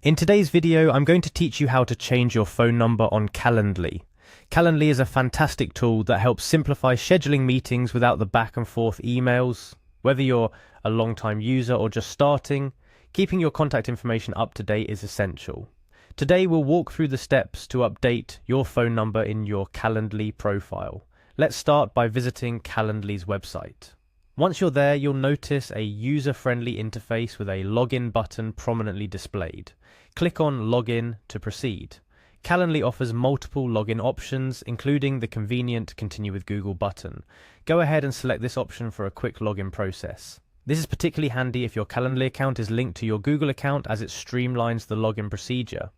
In today's video, I'm going to teach you how to change your phone number on Calendly. Calendly is a fantastic tool that helps simplify scheduling meetings without the back and forth emails. Whether you're a long-time user or just starting, keeping your contact information up to date is essential. Today, we'll walk through the steps to update your phone number in your Calendly profile. Let's start by visiting Calendly's website. Once you're there, you'll notice a user-friendly interface with a login button prominently displayed. Click on Login to proceed. Calendly offers multiple login options, including the convenient Continue with Google button. Go ahead and select this option for a quick login process. This is particularly handy if your Calendly account is linked to your Google account, as it streamlines the login procedure.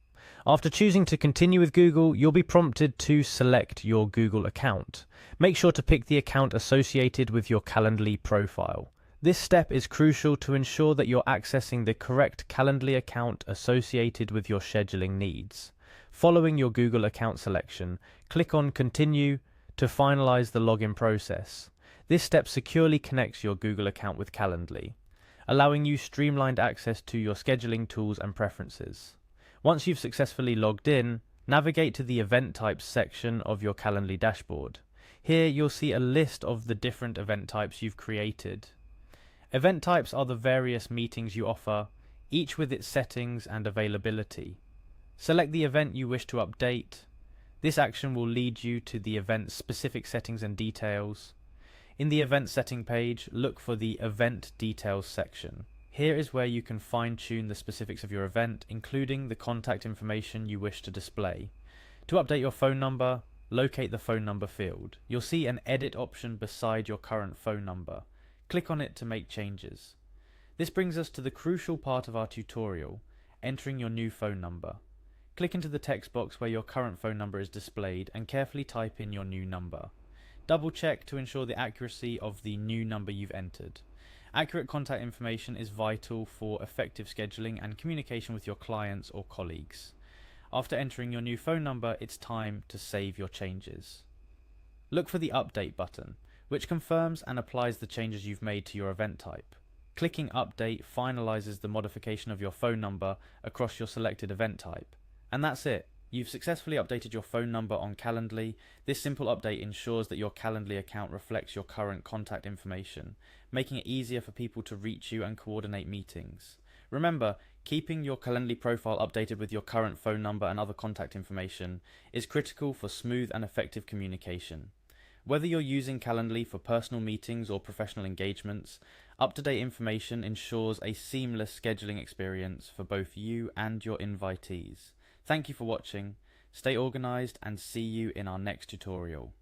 After choosing to continue with Google, you'll be prompted to select your Google account. Make sure to pick the account associated with your Calendly profile. This step is crucial to ensure that you're accessing the correct Calendly account associated with your scheduling needs. Following your Google account selection, click on Continue to finalize the login process. This step securely connects your Google account with Calendly, allowing you streamlined access to your scheduling tools and preferences. Once you've successfully logged in, navigate to the Event Types section of your Calendly dashboard. Here you'll see a list of the different event types you've created. Event types are the various meetings you offer, each with its settings and availability. Select the event you wish to update. This action will lead you to the event's specific settings and details. In the Event Setting page, look for the Event Details section. Here is where you can fine-tune the specifics of your event, including the contact information you wish to display. To update your phone number, locate the phone number field. You'll see an edit option beside your current phone number. Click on it to make changes. This brings us to the crucial part of our tutorial, entering your new phone number. Click into the text box where your current phone number is displayed and carefully type in your new number. Double check to ensure the accuracy of the new number you've entered. Accurate contact information is vital for effective scheduling and communication with your clients or colleagues. After entering your new phone number, it's time to save your changes. Look for the Update button, which confirms and applies the changes you've made to your event type. Clicking Update finalizes the modification of your phone number across your selected event type. And that's it. You've successfully updated your phone number on Calendly. This simple update ensures that your Calendly account reflects your current contact information, making it easier for people to reach you and coordinate meetings. Remember, keeping your Calendly profile updated with your current phone number and other contact information is critical for smooth and effective communication. Whether you're using Calendly for personal meetings or professional engagements, up-to-date information ensures a seamless scheduling experience for both you and your invitees. Thank you for watching, stay organized, and see you in our next tutorial.